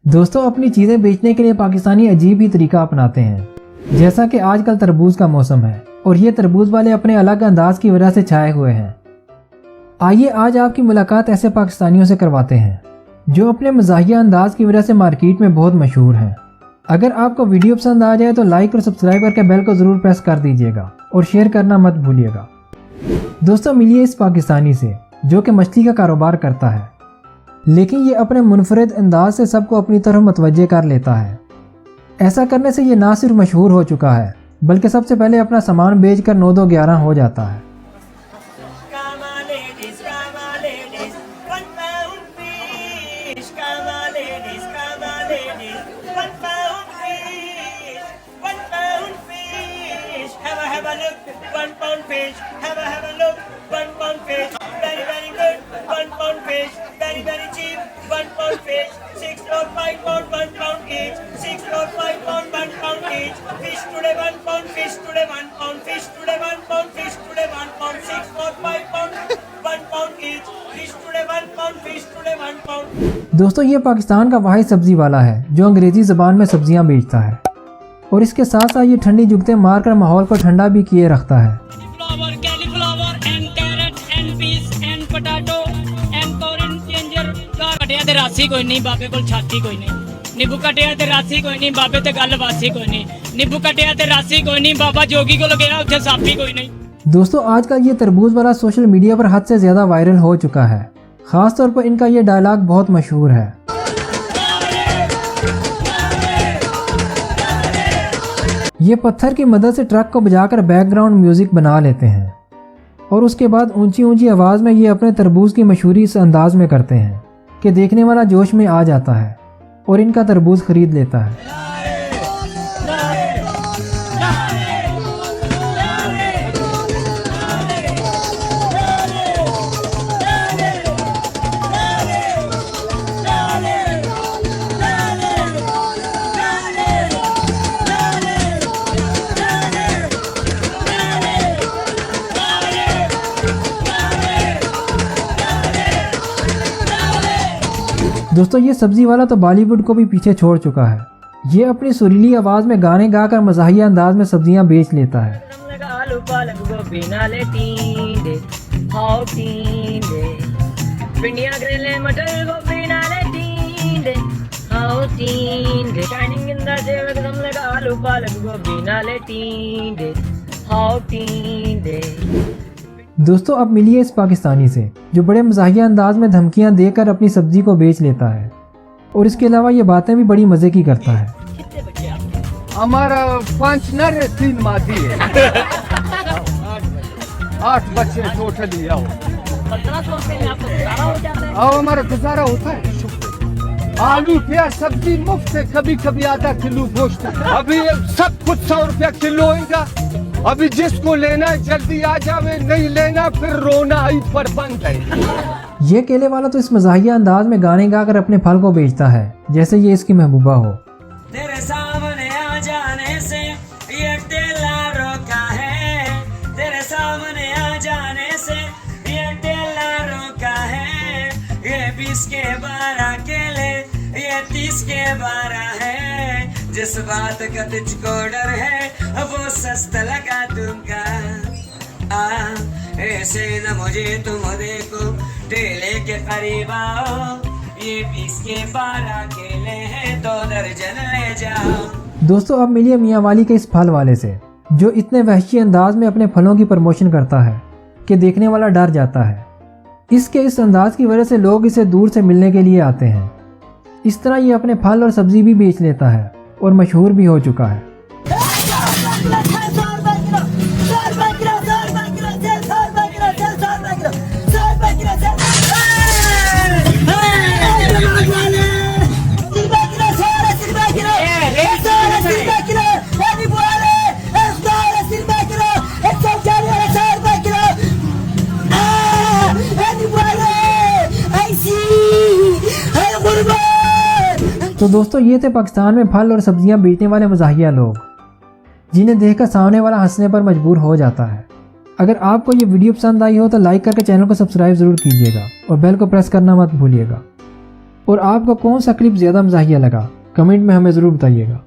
दोस्तों अपनी चीज़ें बेचने के लिए पाकिस्तानी अजीब ही तरीका अपनाते हैं। जैसा कि आजकल तरबूज का मौसम है और ये तरबूज वाले अपने अलग अंदाज की वजह से छाए हुए हैं। आइए आज आपकी मुलाकात ऐसे पाकिस्तानियों से करवाते हैं जो अपने मज़ाहिया अंदाज की वजह से मार्केट में बहुत मशहूर हैं। अगर आपको वीडियो पसंद आ जाए तो लाइक और सब्सक्राइब करके बेल को ज़रूर प्रेस कर दीजिएगा और शेयर करना मत भूलिएगा। दोस्तों मिलिए इस पाकिस्तानी से जो कि मछली का कारोबार करता है, लेकिन ये अपने मुनफरद अंदाज से सबको अपनी तरफ मुतवज्जे कर लेता है। ऐसा करने से ये ना सिर्फ मशहूर हो चुका है बल्कि सबसे पहले अपना सामान बेचकर 9-2-11 हो जाता है। दोस्तों ये पाकिस्तान का वाहिद सब्जी वाला है जो अंग्रेजी ज़बान में सब्जियां बेचता है और इसके साथ साथ ये ठंडी जुगते मारकर माहौल को ठंडा भी किए रखता है। रासी कोई नहीं बाबे को छाती कोई नहीं, नींबू कटिया ते रासी कोई नहीं बाबे ते गल वासी कोई नहीं, नींबू कटिया ते रासी कोई नहीं बाबा जोगी को लगे उसे साफी कोई नहीं। दोस्तों आजकल ये तरबूज वाला सोशल मीडिया पर हद से ज्यादा वायरल हो चुका है। खास तौर पर इनका ये डायलॉग बहुत मशहूर है। ये पत्थर की मदद से ट्रक को बजाकर बैकग्राउंड म्यूजिक बना लेते हैं और उसके बाद ऊंची ऊंची आवाज में ये अपने तरबूज की मशहूरी इस अंदाज में करते हैं कि देखने वाला जोश में आ जाता है और इनका तरबूज खरीद लेता है। दोस्तों ये सब्जी वाला तो बॉलीवुड को भी पीछे छोड़ चुका है। ये अपनी सुरीली आवाज में गाने गाकर मज़ाहिया अंदाज में सब्जियां बेच लेता है। दोस्तों अब मिलिए इस पाकिस्तानी से जो बड़े मज़ाहिया अंदाज में धमकियां देकर अपनी सब्जी को बेच लेता है और इसके अलावा ये बातें भी बड़ी मज़े की करता है। हमारा 5 नर 3 मादी है, 8 बच्चे टोटली आओ। 1500 रुपये में आपको गुजारा हो जाता है? आओ हमारा गुजारा होता है। आलू प्याज सब्जी मुफ्त है, कभी कभी आधा किलो गोश्त। अभी सब कुछ 100 रुपया किलो होगा। अभी जिसको लेना है जल्दी आ जावे, नहीं लेना फिर रोना आई पर बंद है। ये केले वाला तो इस मज़ाहिया अंदाज में गाने गाकर अपने फल को बेचता है जैसे ये इसकी महबूबा हो। तेरे सामने आ जाने से ये ठेला रोका है, तेरे सामने आ जाने से ये ठेला रोका है। ये 20 के 12 केले, ये 30 के 12 है। जिस बात का तुझको डर है वो सस्ता लगा दूंगा। ऐसे न मुझे तुम देखो, ठेले के करीब आओ। ये 20 के 12 केले हैं, 2 दर्जन ले जाओ। दोस्तों अब मिलिए मियाँ वाली के इस फल वाले से जो इतने वहशी अंदाज में अपने फलों की प्रमोशन करता है कि देखने वाला डर जाता है। इसके इस अंदाज की वजह से लोग इसे दूर से मिलने के लिए आते हैं। इस तरह ये अपने फल और सब्जी भी बेच लेता है और मशहूर भी हो चुका है। तो दोस्तों ये थे पाकिस्तान में फल और सब्जियां बेचने वाले मज़ाहिया लोग जिन्हें देखकर सामने वाला हंसने पर मजबूर हो जाता है। अगर आपको ये वीडियो पसंद आई हो तो लाइक करके चैनल को सब्सक्राइब ज़रूर कीजिएगा और बेल को प्रेस करना मत भूलिएगा। और आपको कौन सा क्लिप ज़्यादा मज़ाहिया लगा, कमेंट में हमें ज़रूर बताइएगा।